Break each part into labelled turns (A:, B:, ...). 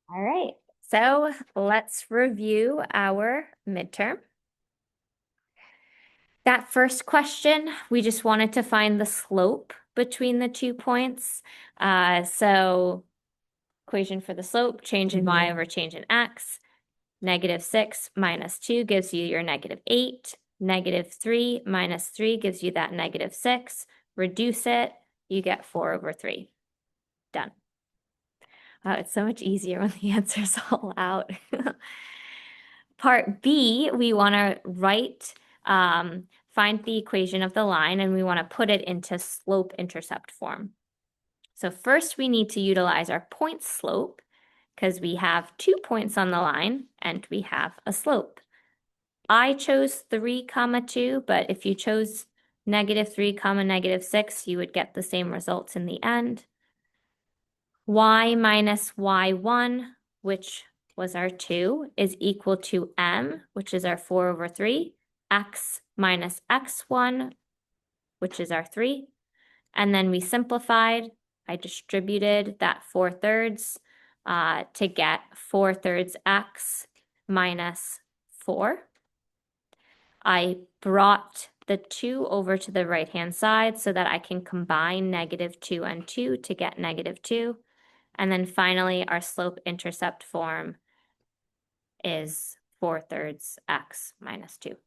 A: All right, so let's review our midterm. That first question, we just wanted to find the slope between the 2 points. So equation for the slope, change in y over change in x. -6 minus 2 gives you your -8. -3 minus 3 gives you that -6. Reduce it, you get 4 over 3. Done. It's so much easier when the answer's all out. Part B, we want to find the equation of the line, and we want to put it into slope-intercept form. So first we need to utilize our point slope because we have 2 points on the line and we have a slope. I chose 3, 2, but if you chose -3, -6, you would get the same results in the end. Y minus y1, which was our 2, is equal to m, which is our 4 over 3, x minus x1, which is our 3. And then we simplified. I distributed that 4/3 to get 4/3 x minus 4. I brought the 2 over to the right-hand side so that I can combine -2 and 2 to get -2. And then finally, our slope-intercept form is 4/3 x minus 2.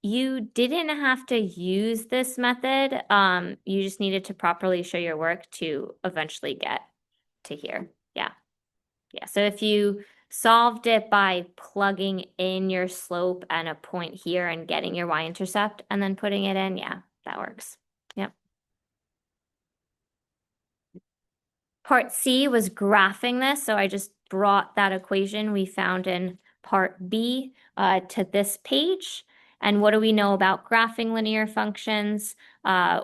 A: You didn't have to use this method. You just needed to properly show your work to eventually get to here. Yeah. Yeah. So if you solved it by plugging in your slope and a point here and getting your y-intercept and then putting it in, yeah, that works. Yep. Part C was graphing this, so I just brought that equation we found in part B to this page. And what do we know about graphing linear functions?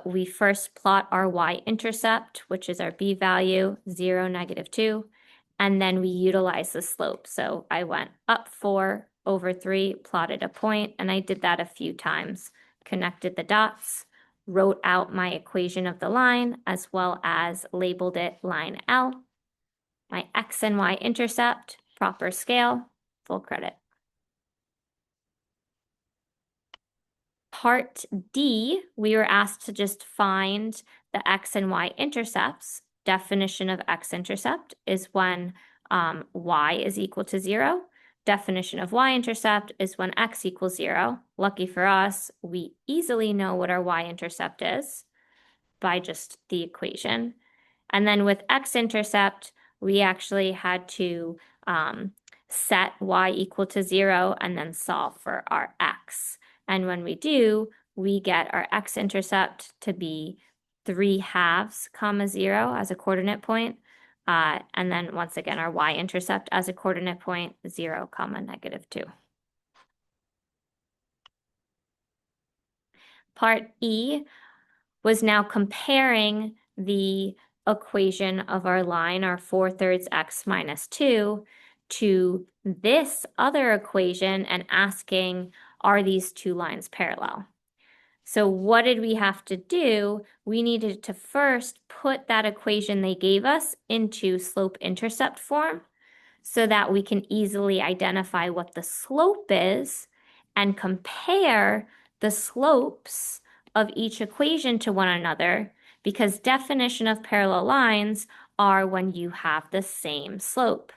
A: We first plot our y-intercept, which is our b value, 0, -2, and then we utilize the slope. So I went up 4 over 3, plotted a point, and I did that a few times, connected the dots, wrote out my equation of the line, as well as labeled it line L. My x and y intercept, proper scale, full credit. Part D, we were asked to just find the x and y intercepts. Definition of x-intercept is when y is equal to 0. Definition of y-intercept is when x equals 0. Lucky for us, we easily know what our y-intercept is by just the equation. And then with x-intercept, we actually had to set y equal to 0 and then solve for our x. And when we do, we get our x-intercept to be 3/2, 0 as a coordinate point. And then once again, our y-intercept as a coordinate point, 0, -2. Part E was now comparing the equation of our line, our 4/3 x minus 2, to this other equation and asking, are these two lines parallel? So what did we have to do? We needed to first put that equation they gave us into slope-intercept form so that we can easily identify what the slope is and compare the slopes of each equation to one another, because definition of parallel lines are when you have the same slope.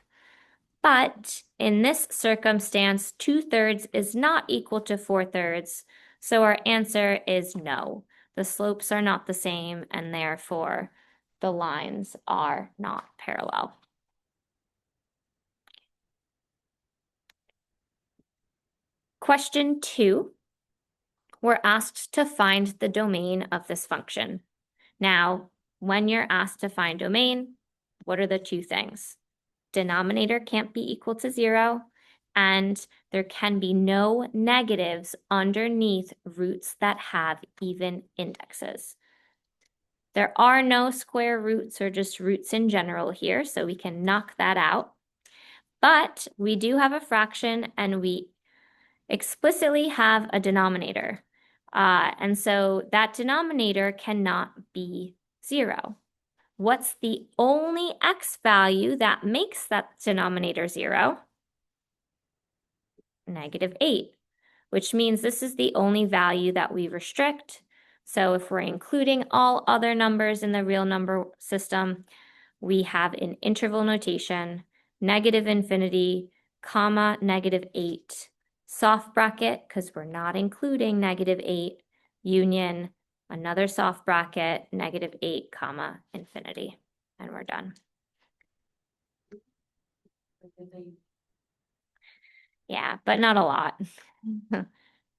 A: But in this circumstance, 2/3 is not equal to 4/3, so our answer is no. The slopes are not the same, and therefore the lines are not parallel. Question 2, we're asked to find the domain of this function. Now, when you're asked to find domain, what are the two things? Denominator can't be equal to 0, and there can be no negatives underneath roots that have even indexes. There are no square roots or just roots in general here, so we can knock that out. But we do have a fraction, and we explicitly have a denominator. And so that denominator cannot be 0. What's the only x value that makes that denominator 0? -8, which means this is the only value that we restrict. So if we're including all other numbers in the real number system, we have an interval notation, -∞, comma, -8, soft bracket, because we're not including -8, union, another soft bracket, -8, comma, infinity, and we're done. Yeah, but not a lot.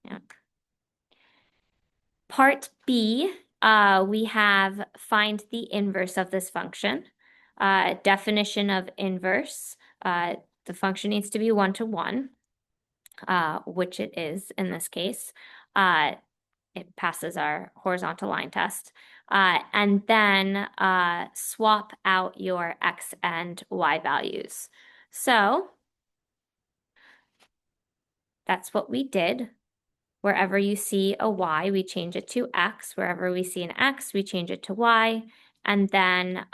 A: Yeah. Part B, we have find the inverse of this function. Definition of inverse, the function needs to be 1-to-1, which it is in this case. It passes our horizontal line test. And then swap out your x and y values. So that's what we did. Wherever you see a y, we change it to x. Wherever we see an x, we change it to y. And then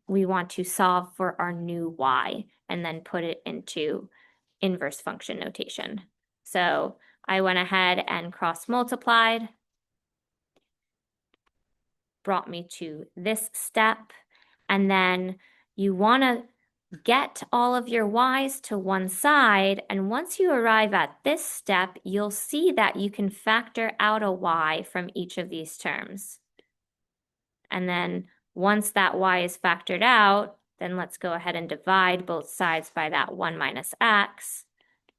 A: we want to solve for our new y and then put it into inverse function notation. So I went ahead and cross multiplied, brought me to this step. And then you want to get all of your y's to one side, and once you arrive at this step, you'll see that you can factor out a y from each of these terms. And then once that y is factored out, then let's go ahead and divide both sides by that 1 minus x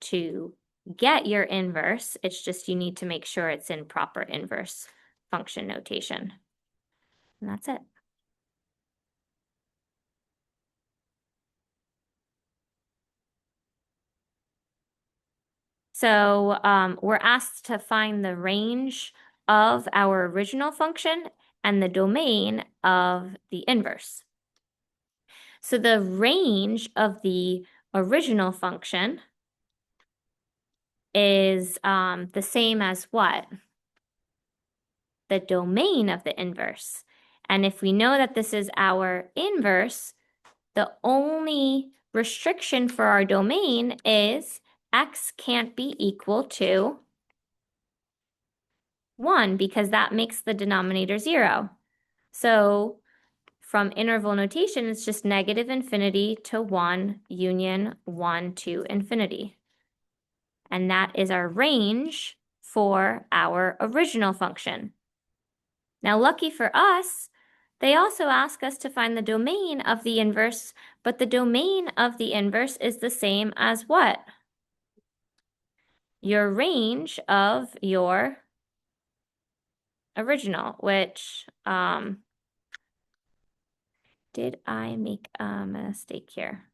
A: to get your inverse. It's just you need to make sure it's in proper inverse function notation. And that's it. So we're asked to find the range of our original function and the domain of the inverse. So the range of the original function is the same as what? The domain of the inverse. And if we know that this is our inverse, the only restriction for our domain is x can't be equal to 1 because that makes the denominator 0. So from interval notation, it's just -∞ to 1 union 1 to infinity. And that is our range for our original function. Now, lucky for us, they also ask us to find the domain of the inverse, but the domain of the inverse is the same as what? Your range of your original, which, did I make a mistake here?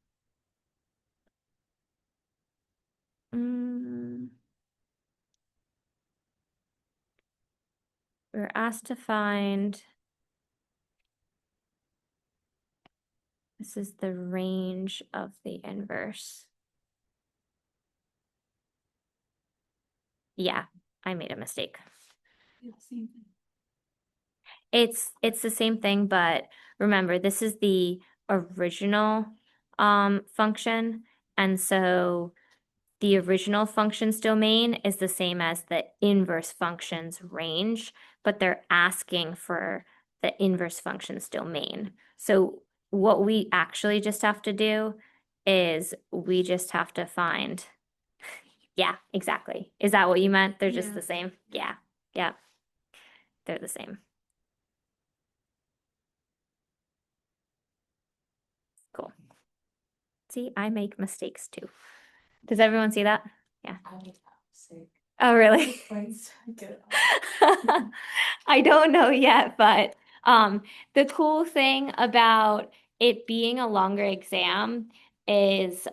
A: We're asked to find, this is the range of the inverse. Yeah, I made a mistake. It's the same thing, but remember, this is the original function, and so the original function's domain is the same as the inverse function's range, but they're asking for the inverse function's domain. So what we actually just have to do is we just have to find, yeah, exactly. Is that what you meant? They're just the same? Yeah, yeah, they're the same. Cool. See, I make mistakes too. Does everyone see that? Yeah. Oh, really? I don't know yet, but the cool thing about it being a longer exam is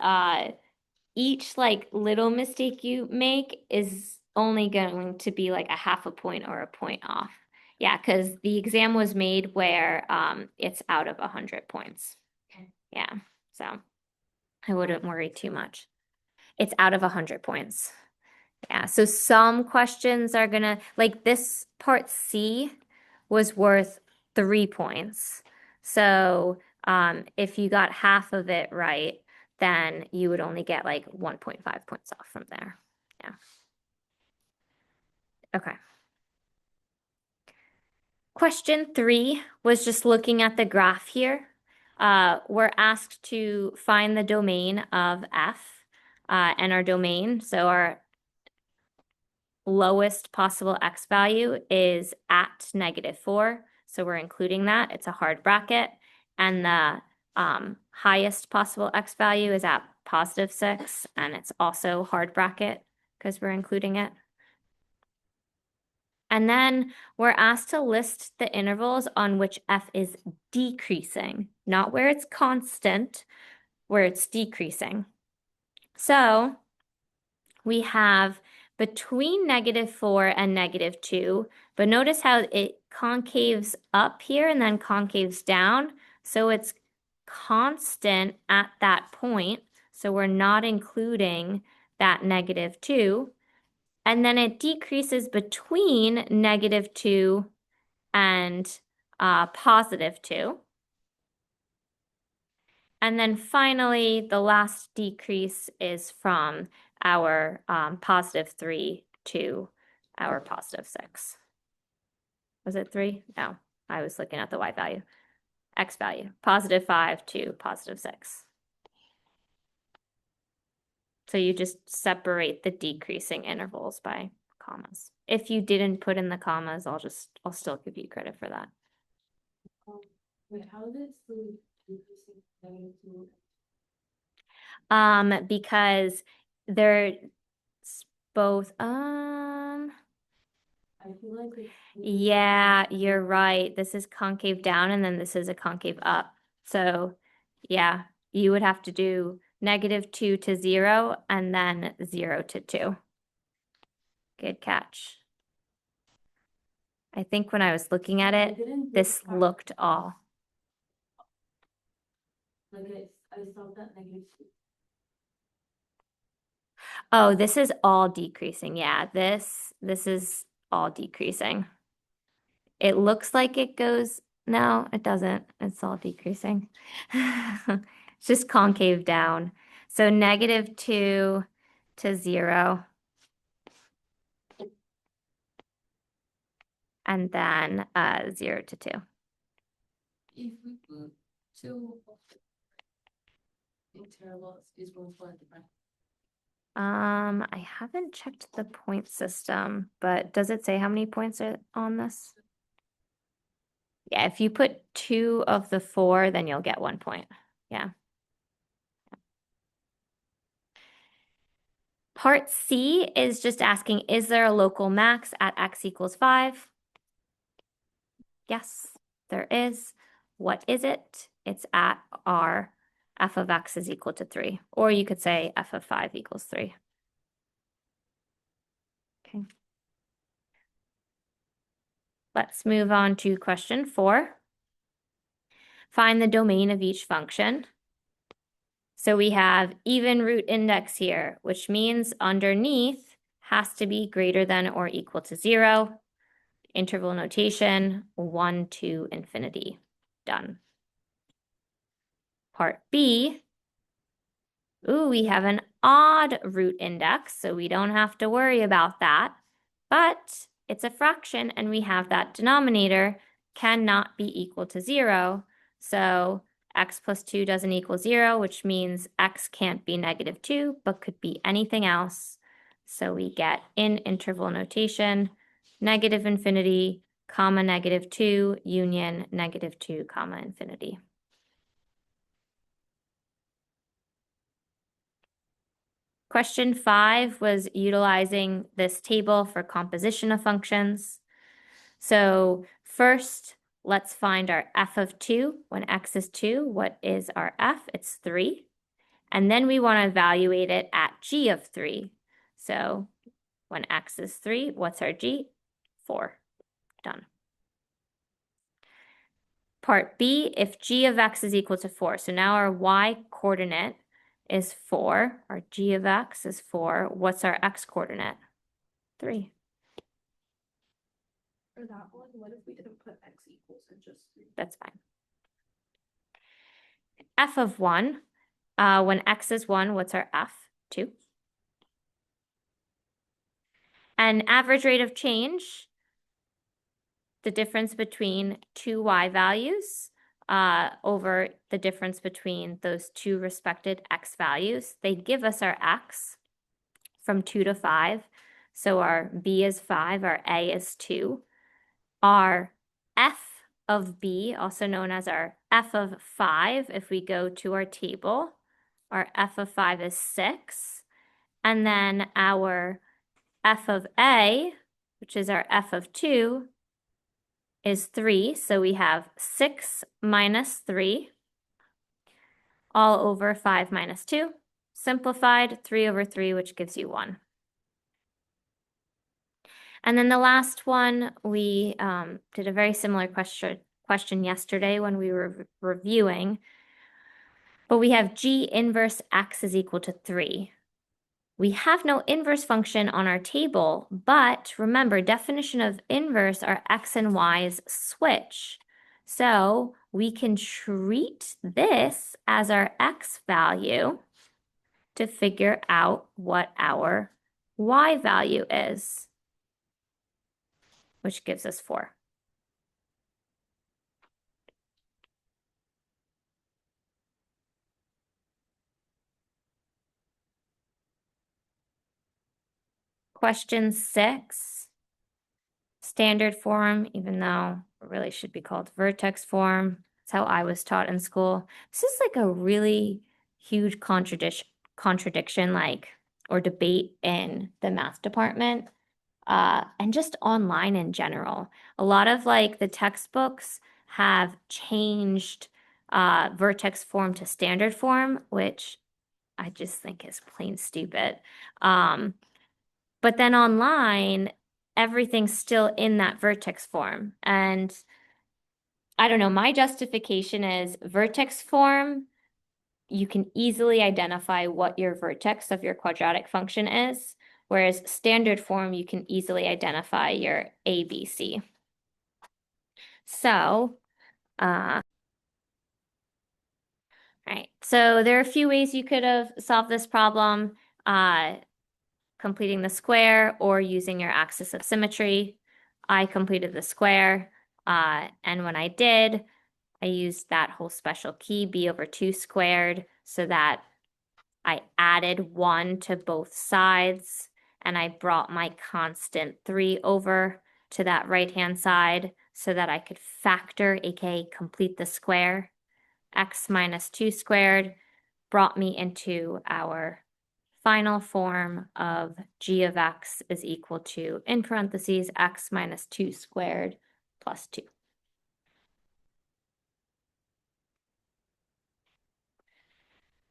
A: each like little mistake you make is only going to be like a half a point or a point off. Yeah, because the exam was made where it's out of 100 points. Yeah, so I wouldn't worry too much. It's out of 100 points. Yeah, so some questions are gonna, like this part C was worth 3 points. So if you got half of it right, then you would only get like 1.5 points off from there. Yeah. Okay. Question 3 was just looking at the graph here. We're asked to find the domain of f and our domain. So our lowest possible x value is at -4. So we're including that. It's a hard bracket. And the highest possible x value is at +6. And it's also hard bracket because we're including it. And then we're asked to list the intervals on which f is decreasing, not where it's constant, where it's decreasing. So we have between -4 and -2, but notice how it concaves up here and then concaves down. So it's constant at that point. So we're not including that -2. And then it decreases between -2 and +2. And then finally, the last decrease is from our +3 to our +6. Was it 3? No, I was looking at the y value. X value, +5 to +6. So you just separate the decreasing intervals by commas. If you didn't put in the commas, I'll still give you credit for that.
B: Wait, how is it still decreasing -2?
A: Because they're both
B: I feel like it's
A: yeah, you're right. This is concave down and then this is a concave up. So yeah, you would have to do -2 to 0 and then 0 to 2. Good catch. I think when I was looking at it, this looked all.
B: like I stopped at -2.
A: Oh, this is all decreasing. Yeah, this is all decreasing. It looks like it goes, no, it doesn't. It's all decreasing. It's just concave down. So -2 to 0. And then 0 to 2.
B: If we put 2 intervals, is 1 point different?
A: I haven't checked the point system, but does it say how many points are on this? Yeah, if you put 2 of the 4, then you'll get 1 point. Yeah. Part C is just asking, is there a local max at x equals 5? Yes, there is. What is it? It's at r f of x is equal to 3. Or you could say f of 5 equals 3. Okay. Let's move on to question 4. Find the domain of each function. So we have even root index here, which means underneath has to be greater than or equal to 0. Interval notation, 1 to infinity. Done. Part B. Ooh, we have an odd root index, so we don't have to worry about that. But it's a fraction, and we have that denominator cannot be equal to 0. So x plus 2 doesn't equal 0, which means x can't be -2, but could be anything else. So we get in interval notation, -infinity, comma -2, union -2, comma infinity. Question 5 was utilizing this table for composition of functions. So first, let's find our f of 2. When x is 2, what is our f? It's 3. And then we want to evaluate it at g of 3. So when x is 3, what's our g? 4. Done. Part B, if g of x is equal to 4. So now our y coordinate is 4. Our g of x is 4. What's our x coordinate? 3.
B: For that one, what if we didn't put x equals and just 3?
A: That's fine. f of 1. When x is 1, what's our f? 2. And average rate of change, the difference between two y values over the difference between those two respected x values. They give us our x from 2 to 5. So our b is 5, our a is 2. Our f of b, also known as our f of 5, if we go to our table, our f of 5 is 6. And then our f of a, which is our f of 2, is 3. So we have 6 minus 3 all over 5 minus 2. Simplified, 3 over 3, which gives you 1. And then the last one, we did a very similar question yesterday when we were reviewing, but we have g inverse x is equal to 3. We have no inverse function on our table, but remember, definition of inverse are x and y's switch. So we can treat this as our x value to figure out what our y value is, which gives us 4. Question 6, standard form, even though it really should be called vertex form. That's how I was taught in school. This is like a really huge contradiction, like, or debate in the math department, and just online in general. A lot of like the textbooks have changed vertex form to standard form, which I just think is plain stupid. But then online, everything's still in that vertex form. And I don't know, my justification is vertex form, you can easily identify what your vertex of your quadratic function is, whereas standard form, you can easily identify your ABC. So, all right, so there are a few ways you could have solved this problem. Completing the square or using your axis of symmetry. I completed the square, and when I did, I used that whole special key, b over 2 squared, so that I added 1 to both sides, and I brought my constant 3 over to that right-hand side so that I could factor, aka complete the square. X minus 2 squared brought me into our final form of g of x is equal to, in parentheses, x minus 2 squared plus 2.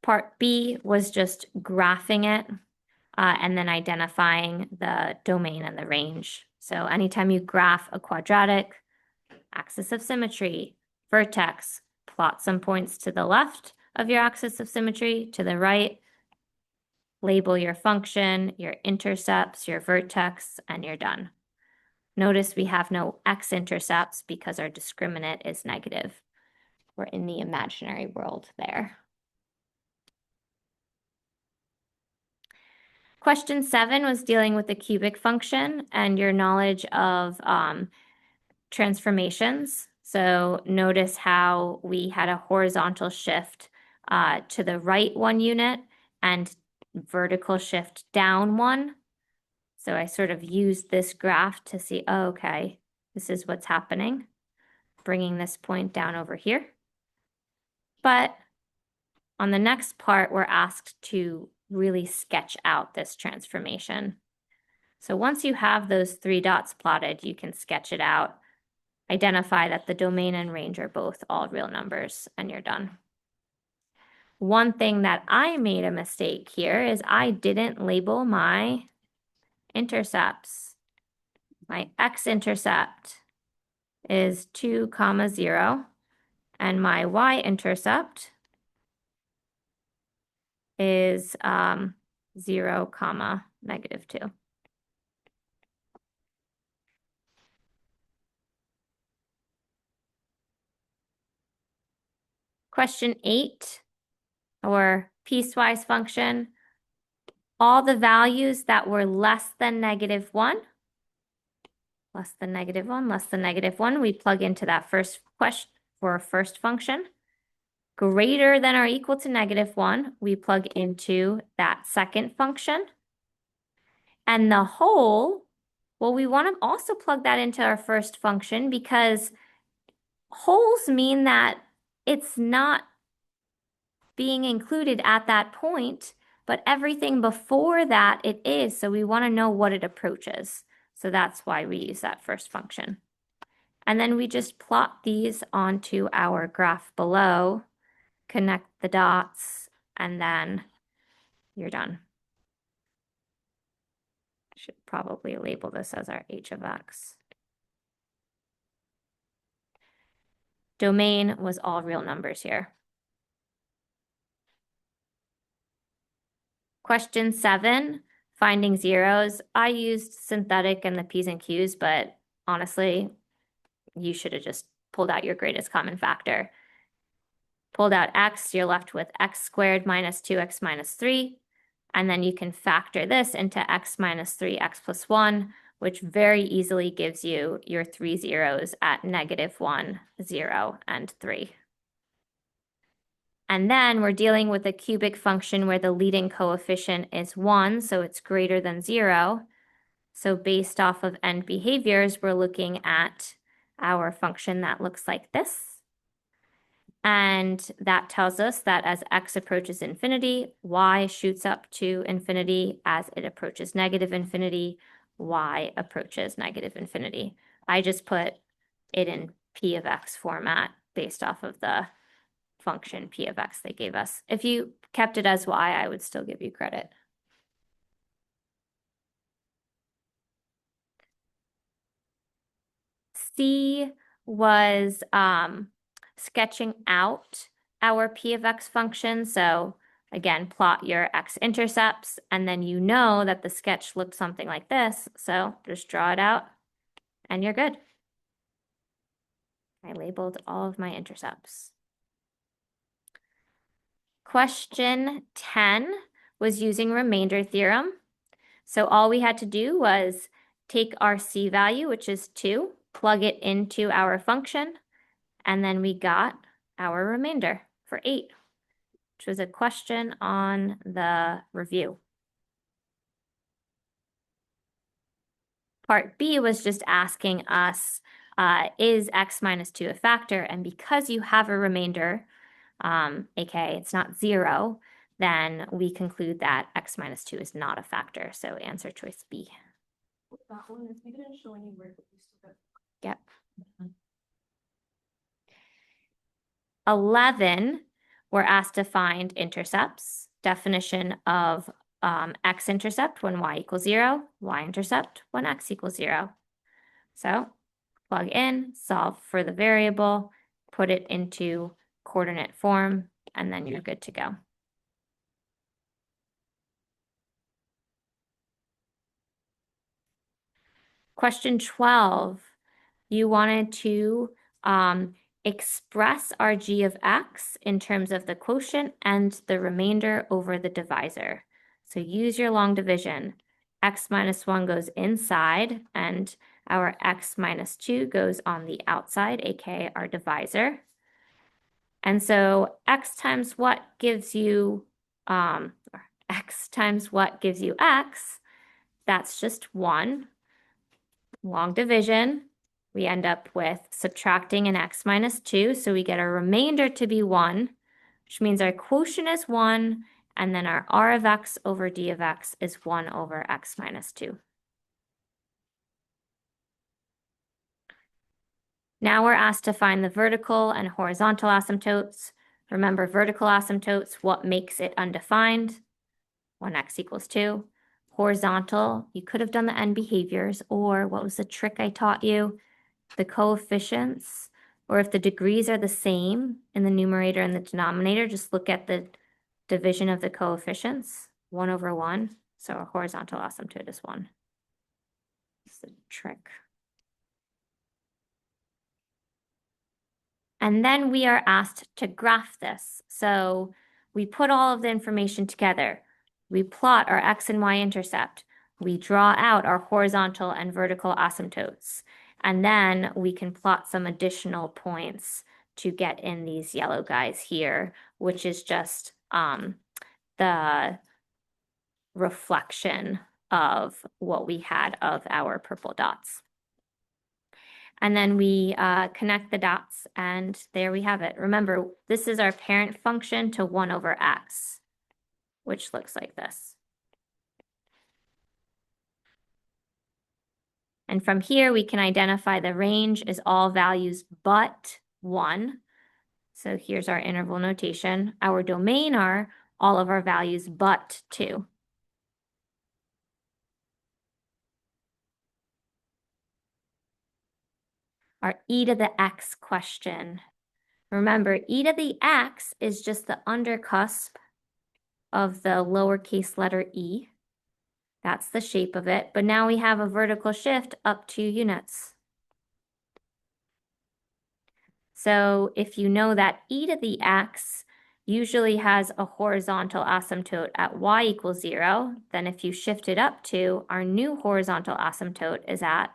A: Part B was just graphing it and then identifying the domain and the range. So anytime you graph a quadratic, axis of symmetry, vertex, plot some points to the left of your axis of symmetry, to the right, label your function, your intercepts, your vertex, and you're done. Notice we have no x-intercepts because our discriminant is negative. We're in the imaginary world there. Question 7 was dealing with the cubic function and your knowledge of transformations. So notice how we had a horizontal shift to the right 1 unit and vertical shift down 1. So I sort of used this graph to see, oh, okay, this is what's happening, bringing this point down over here. But on the next part, we're asked to really sketch out this transformation. So once you have those 3 dots plotted, you can sketch it out, identify that the domain and range are both all real numbers, and you're done. One thing that I made a mistake here is I didn't label my intercepts. My x-intercept is 2, 0, and my y-intercept is 0, -2. Question 8, or piecewise function. All the values that were less than -1, less than -1, less than -1, we plug into that first question for first function. Greater than or equal to -1, we plug into that second function. And the whole, well, we want to also plug that into our first function because wholes mean that it's not being included at that point, but everything before that it is. So we want to know what it approaches. So that's why we use that first function. And then we just plot these onto our graph below, connect the dots, and then you're done. Should probably label this as our h of x. Domain was all real numbers here. Question 7, finding zeros. I used synthetic and the P's and Q's, but honestly, you should have just pulled out your greatest common factor. Pulled out x, you're left with x squared minus 2x minus 3. And then you can factor this into x minus 3x plus 1, which very easily gives you your 3 zeros at -1, 0, and 3. And then we're dealing with a cubic function where the leading coefficient is 1, so it's greater than 0. So based off of end behaviors, we're looking at our function that looks like this. And that tells us that as x approaches infinity, y shoots up to infinity. As it approaches -infinity, y approaches -infinity. I just put it in p of x format based off of the function p of x they gave us. If you kept it as y, I would still give you credit. C was sketching out our p of x function. So again, plot your x-intercepts, and then you know that the sketch looked something like this. So just draw it out, and you're good. I labeled all of my intercepts. Question 10 was using remainder theorem. So all we had to do was take our c value, which is 2, plug it into our function, and then we got our remainder for 8, which was a question on the review. Part B was just asking us, is x minus 2 a factor? And because you have a remainder, aka it's not 0, then we conclude that x minus 2 is not a factor. So answer choice B.
B: That one is, we didn't show any work, but we still got.
A: Yep. 11, we're asked to find intercepts. Definition of x-intercept when y equals 0, y-intercept when x equals 0. So plug in, solve for the variable, put it into coordinate form, and then you're good to go. Question 12, you wanted to express our g of x in terms of the quotient and the remainder over the divisor. So use your long division. X minus 1 goes inside, and our x minus 2 goes on the outside, aka our divisor. And so x times what gives you x times what gives you x? That's just 1. Long division, we end up with subtracting an x minus 2, so we get our remainder to be 1, which means our quotient is 1, and then our r of x over d of x is 1 over x minus 2. Now we're asked to find the vertical and horizontal asymptotes. Remember vertical asymptotes, what makes it undefined? When x equals 2. Horizontal, you could have done the end behaviors, or what was the trick I taught you? The coefficients, or if the degrees are the same in the numerator and the denominator, just look at the division of the coefficients, 1 over 1. So a horizontal asymptote is 1. It's a trick. And then we are asked to graph this. So we put all of the information together. We plot our x and y intercept. We draw out our horizontal and vertical asymptotes. And then we can plot some additional points to get in these yellow guys here, which is just the reflection of what we had of our purple dots. And then we connect the dots, and there we have it. Remember, this is our parent function to 1 over x, which looks like this. And from here, we can identify the range is all values but 1. So here's our interval notation. Our domain are all of our values but 2. Our e to the x question. Remember, e to the x is just the undercusp of the lowercase letter e. That's the shape of it, but now we have a vertical shift up 2 units. So if you know that e to the x usually has a horizontal asymptote at y equals 0, then if you shift it up 2, our new horizontal asymptote is at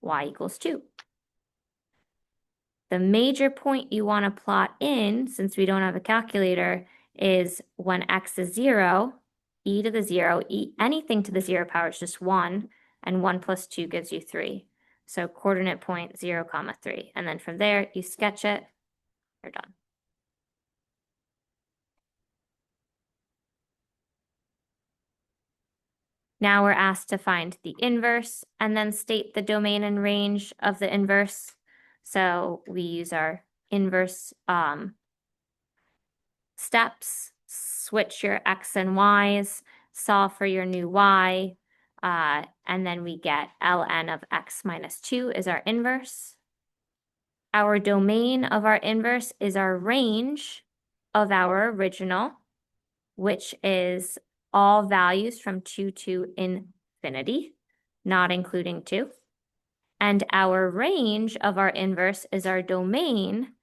A: y equals 2. The major point you want to plot in, since we don't have a calculator, is when x is 0, e to the 0, anything to the 0 power is just 1, and 1 plus 2 gives you 3. So coordinate point 0, 3. And then from there, you sketch it, you're done. Now we're asked to find the inverse and then state the domain and range of the inverse. So we use our inverse steps, switch your x and y's, solve for your new y, and then we get ln of x minus 2 is our inverse. Our domain of our inverse is our range of our original, which is all values from 2 to infinity, not including 2. And our range of our inverse is our domain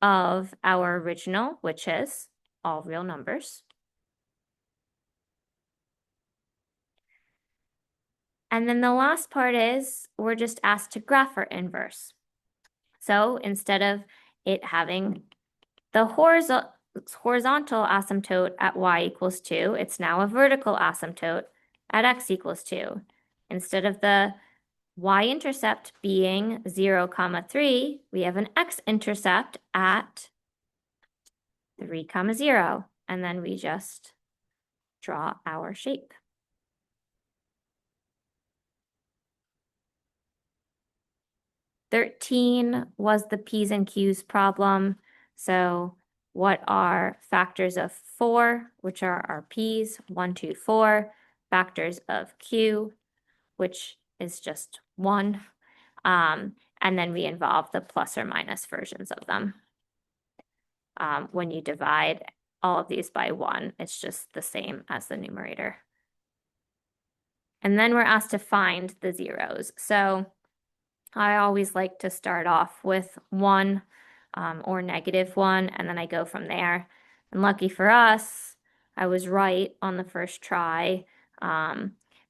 A: of our original, which is all real numbers. And then the last part is we're just asked to graph our inverse. So instead of it having the horizontal asymptote at y equals 2, it's now a vertical asymptote at x equals 2. Instead of the y-intercept being 0, 3, we have an x-intercept at 3, 0, and then we just draw our shape. (13) was the P's and Q's problem. So what are factors of 4, which are our P's, 1, 2, 4, factors of Q, which is just 1, and then we involve the plus or minus versions of them. When you divide all of these by 1, it's just the same as the numerator. And then we're asked to find the zeros. So I always like to start off with 1 or -1, and then I go from there. And lucky for us, I was right on the first try.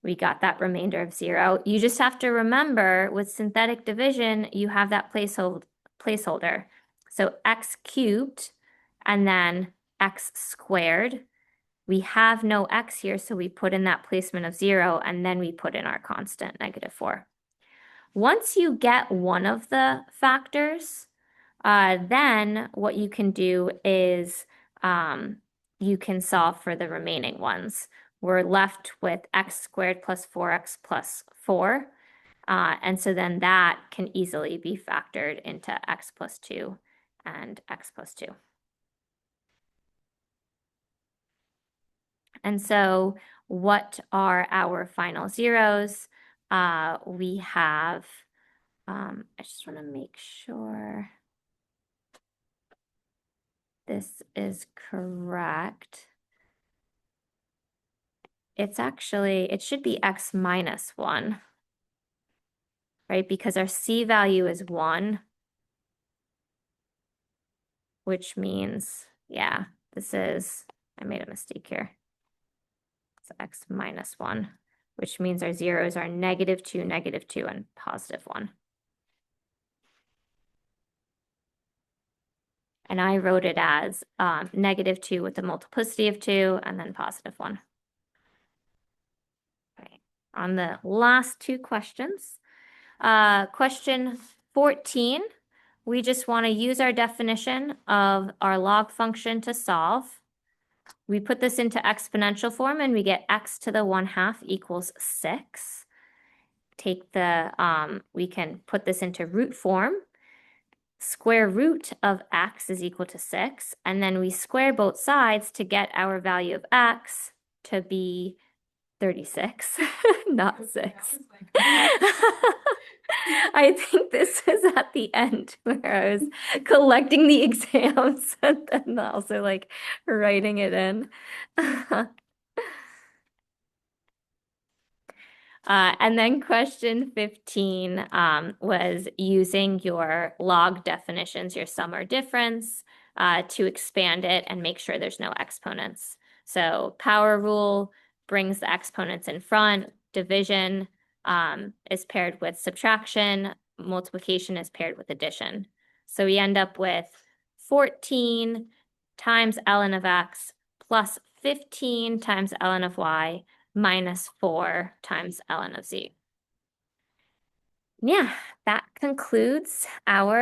A: We got that remainder of 0. You just have to remember with synthetic division, you have that placeholder. So x cubed and then x squared. We have no x here, so we put in that placement of 0, and then we put in our constant, -4. Once you get one of the factors, then what you can do is you can solve for the remaining ones. We're left with x squared plus 4x plus 4. And so then that can easily be factored into x plus 2 and x plus 2. And so what are our final zeros? We have, I just want to make sure this is correct. It's actually, it should be x minus 1, right? Because our c value is 1. which means, yeah, I made a mistake here. It's x minus 1, which means our zeros are -2, -2, and +1. And I wrote it as -2 with the multiplicity of 2 and then +1. Okay. On the last two questions, question 14, we just want to use our definition of our log function to solve. We put this into exponential form and we get x to the 1/2 equals 6. We can put this into root form. Square root of x is equal to 6, and then we square both sides to get our value of x to be 36, not 6. I think this is at the end where I was collecting the exams and then also like writing it in. And then question 15 was using your log definitions, your sum or difference, to expand it and make sure there's no exponents. So power rule brings the exponents in front, division is paired with subtraction, multiplication is paired with addition. So we end up with 14 times ln of x plus 15 times ln of y minus 4 times ln of z. Yeah, that concludes our